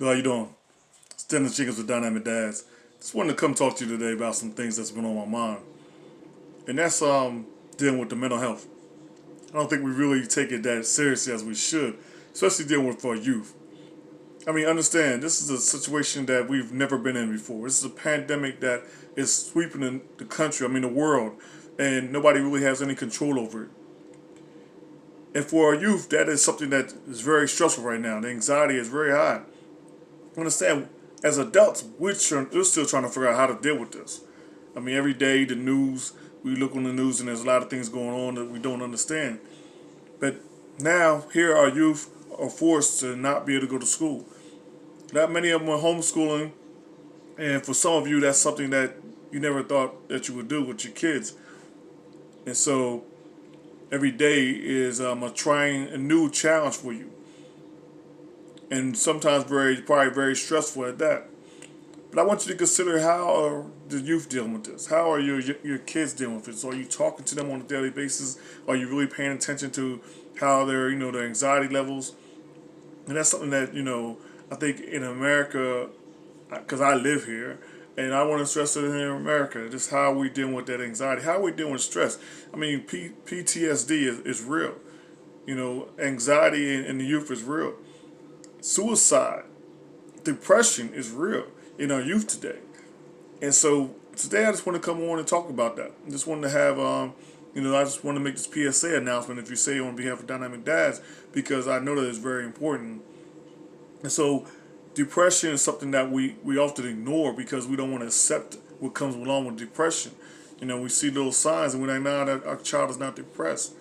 How you doing? It's Dennis Jenkins with Dynamic Dads. Just wanted to come talk to you today about some things that's been on my mind, and that's dealing with the mental health. I don't think we really take it that seriously as we should, especially dealing with our youth. I mean, understand this is a situation that we've never been in before. This is a pandemic that is sweeping the country. I mean, the world, and nobody really has any control over it. And for our youth, that is something that is very stressful right now. The anxiety is very high. Understand, as adults, we're still trying to figure out how to deal with this. I mean, every day the news, we look on the news and there's a lot of things going on that we don't understand. But now, here our youth are forced to not be able to go to school. Not many of them are homeschooling, and for some of you, that's something that you never thought that you would do with your kids. And so, every day is a new challenge for you, and sometimes probably very stressful at that. But I want you to consider how are the youth dealing with this? How are your kids dealing with this? Are you talking to them on a daily basis? Are you really paying attention to how their anxiety levels? And that's something that I think in America, because I live here, and I want to stress it here in America, just how we dealing with that anxiety, how we dealing with stress. I mean, PTSD is real. Anxiety in the youth is real. Suicide, depression is real in our youth today. And so today I just want to come on and talk about that. I just wanted to have, I just want to make this PSA announcement, if you say, on behalf of Dynamic Dads, because I know that it's very important. And so depression is something that we often ignore because we don't want to accept what comes along with depression. We see little signs and we're like, nah, that our child is not depressed.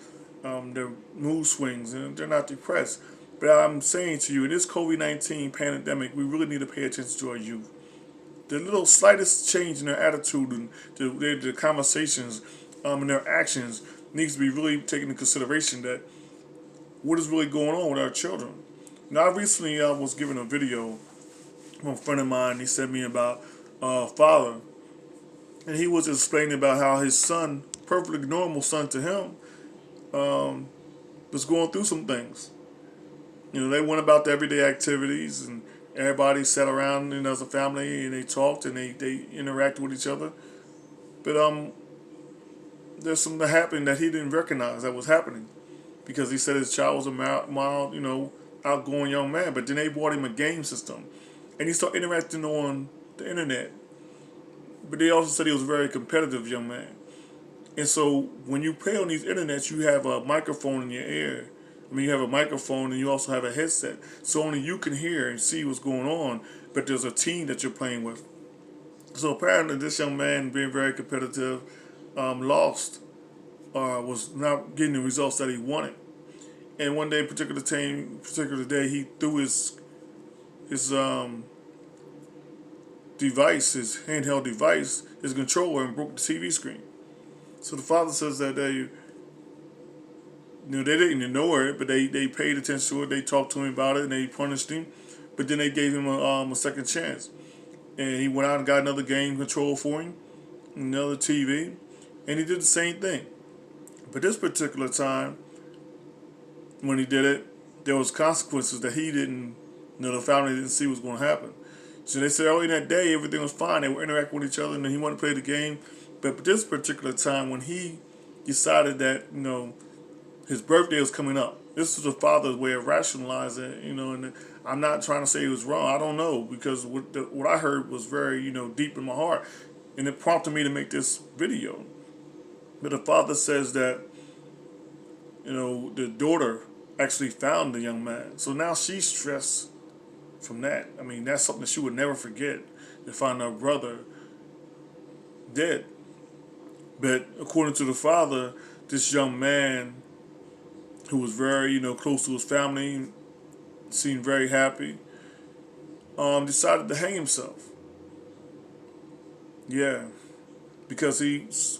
Their mood swings and they're not depressed. But I'm saying to you, in this COVID-19 pandemic, we really need to pay attention to our youth. The little slightest change in their attitude and their conversations and their actions needs to be really taken into consideration, that what is really going on with our children. Now, I recently was given a video from a friend of mine. He sent me about a father, and he was explaining about how his son, perfectly normal son to him, was going through some things. They went about their everyday activities, and everybody sat around as a family, and they talked and they interacted with each other. But there's something that happened that he didn't recognize that was happening, because he said his child was a mild, outgoing young man. But then they bought him a game system, and he started interacting on the internet. But they also said he was a very competitive young man. And so when you play on these internets, you have a microphone in your ear. I mean, you have a microphone and you also have a headset. So only you can hear and see what's going on, but there's a team that you're playing with. So apparently this young man, being very competitive, lost, was not getting the results that he wanted. And one day, particular day, he threw his device, his handheld device, his controller, and broke the TV screen. So the father says that they didn't ignore it, but they paid attention to it. They talked to him about it, and they punished him. But then they gave him a second chance, and he went out and got another game controller for him, another TV, and he did the same thing. But this particular time, when he did it, there was consequences that he didn't, the family didn't see was going to happen. So they said early that day everything was fine. They were interacting with each other, and he wanted to play the game. But this particular time, when he decided that his birthday was coming up, this was the father's way of rationalizing it, and I'm not trying to say he was wrong. I don't know, because what I heard was very deep in my heart, and it prompted me to make this video. But the father says that the daughter actually found the young man, so now she's stressed from that. I mean, that's something that she would never forget, to find her brother dead. But according to the father, this young man, who was very, close to his family, seemed very happy, decided to hang himself. Yeah, because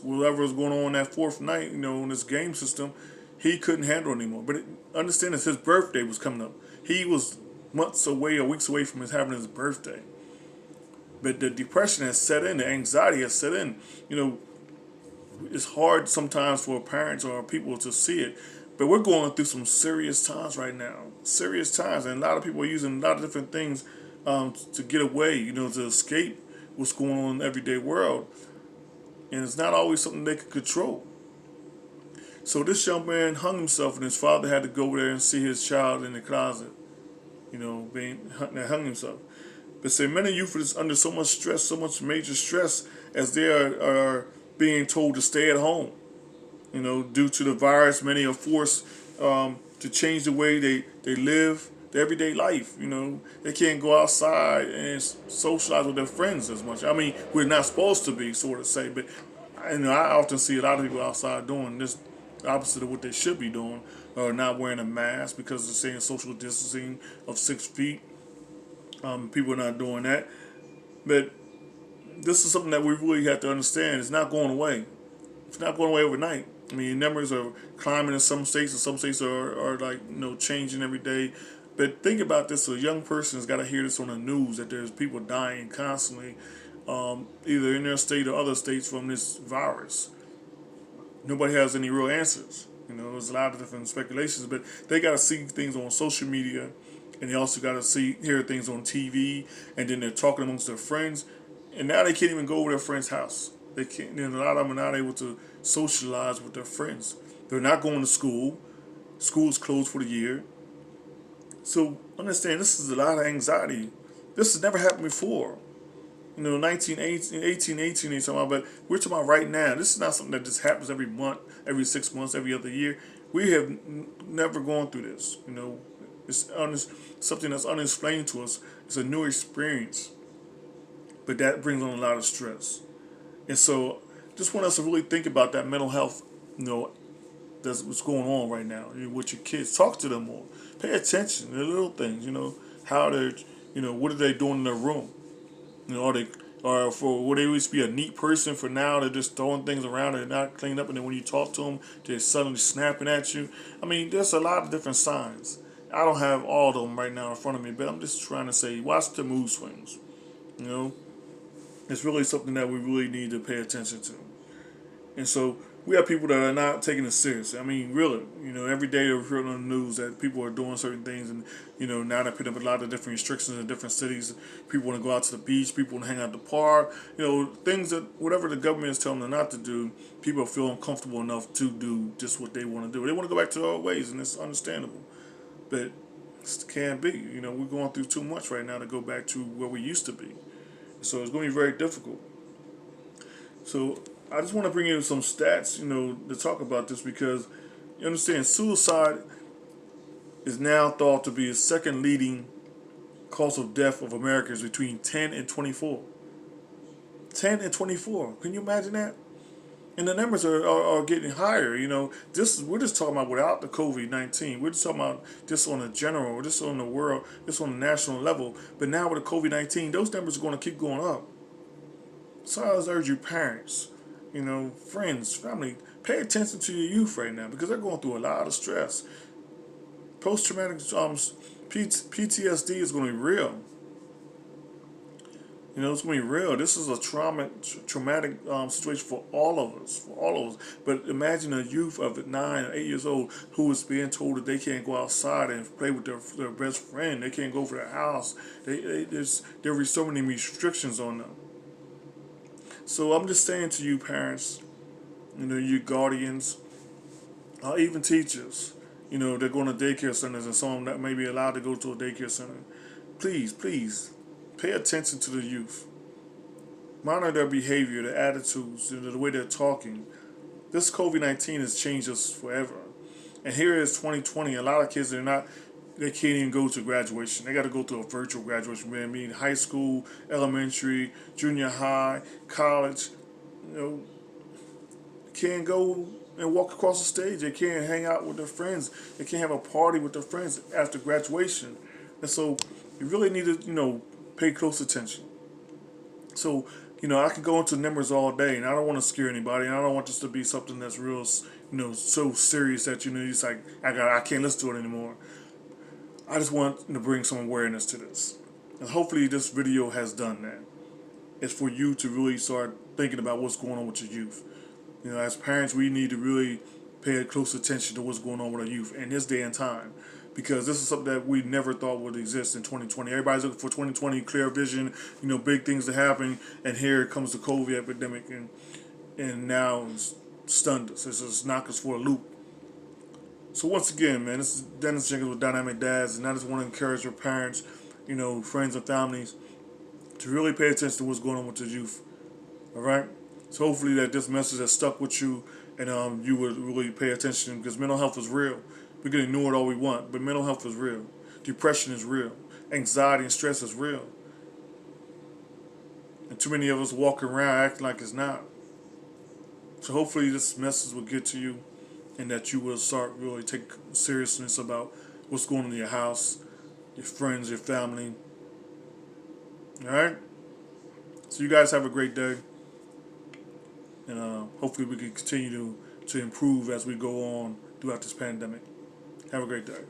whatever was going on that fourth night, in this game system, he couldn't handle it anymore. But understand that his birthday was coming up. He was months away or weeks away from having his birthday. But the depression has set in, the anxiety has set in. It's hard sometimes for parents or people to see it. But we're going through some serious times right now. Serious times. And a lot of people are using a lot of different things to get away, to escape what's going on in the everyday world. And it's not always something they can control. So this young man hung himself, and his father had to go there and see his child in the closet, being hung himself. But say many youth are under so much stress, so much major stress, as they are being told to stay at home. Due to the virus, many are forced to change the way they live their everyday life. They can't go outside and socialize with their friends as much. I mean, we're not supposed to be, sort of say, but I often see a lot of people outside doing this opposite of what they should be doing, or not wearing a mask because they're saying social distancing of 6 feet. People are not doing that, but this is something that we really have to understand. It's not going away. It's not going away overnight. I mean, numbers are climbing in some states, and some states are like changing every day. But think about this: a young person has got to hear this on the news that there's people dying constantly, either in their state or other states from this virus. Nobody has any real answers. There's a lot of different speculations, but they got to see things on social media, and they also got to hear things on TV, and then they're talking amongst their friends, and now they can't even go over their friend's house. They can't. A lot of them are not able to socialize with their friends. They're not going to school. School is closed for the year. So understand, this is a lot of anxiety. This has never happened before. 1818, they're talking about, but we're talking about right now. This is not something that just happens every month, every 6 months, every other year. We have never gone through this. It's something that's unexplained to us. It's a new experience, but that brings on a lot of stress. And so, just want us to really think about that mental health. That's what's going on right now with your kids. Talk to them more. Pay attention to the little things. How they're, what are they doing in their room? Are they, or for what they used to be a neat person, for now they're just throwing things around and not cleaning up, and then when you talk to them, they're suddenly snapping at you. I mean, there's a lot of different signs. I don't have all of them right now in front of me, but I'm just trying to say, watch the mood swings. It's really something that we really need to pay attention to. And so we have people that are not taking it seriously. I mean, really, every day they're hearing on the news that people are doing certain things, and now they're putting up a lot of different restrictions in different cities. People want to go out to the beach, people want to hang out at the park. Things that whatever the government is telling them not to do, people feel uncomfortable enough to do just what they want to do. They want to go back to their old ways, and it's understandable. But it can't be. We're going through too much right now to go back to where we used to be. So it's going to be very difficult. So I just want to bring in some stats, to talk about this, because you understand suicide is now thought to be the second leading cause of death of Americans between 10 and 24. 10 and 24. Can you imagine that? And the numbers are getting higher. We're just talking about without the COVID-19. We're just talking about just on a general, just on the world, just on the national level. But now with the COVID-19, those numbers are going to keep going up. So I urge you, parents, friends, family, pay attention to your youth right now, because they're going through a lot of stress. Post-traumatic PTSD is going to be real. It's going to be real. This is a traumatic situation for all of us. But imagine a youth of 9 or 8 years old who is being told that they can't go outside and play with their best friend. They can't go over their house. There are so many restrictions on them. So I'm just saying to you, parents, you guardians, even teachers, they're going to daycare centers, and some of them that may be allowed to go to a daycare center. Please, pay attention to the youth. Monitor their behavior, their attitudes, the way they're talking. This COVID-19 has changed us forever. And here is 2020. A lot of kids they can't even go to graduation. They got to go to a virtual graduation. I mean, high school, elementary, junior high, college. Can't go and walk across the stage. They can't hang out with their friends. They can't have a party with their friends after graduation. And so you really need to, pay close attention. So, I can go into numbers all day, and I don't want to scare anybody, and I don't want this to be something that's real, so serious that, it's like, I can't listen to it anymore. I just want to bring some awareness to this. And hopefully this video has done that. It's for you to really start thinking about what's going on with your youth. As parents, we need to really pay close attention to what's going on with our youth in this day and time. because this is something that we never thought would exist in 2020. Everybody's looking for 2020 clear vision, big things to happen, and here comes the COVID epidemic, and now it's stunned us. It's just knocked us for a loop. So once again, man, this is Dennis Jenkins with Dynamic Dads, and I just want to encourage your parents, friends and families to really pay attention to what's going on with the youth. All right. So hopefully that this message has stuck with you, and you would really pay attention, because mental health is real. We can ignore it all we want, but mental health is real. Depression is real. Anxiety and stress is real. And too many of us walk around acting like it's not. So hopefully this message will get to you, and that you will start really take seriousness about what's going on in your house, your friends, your family. All right? So you guys have a great day. And hopefully we can continue to improve as we go on throughout this pandemic. Have a great day.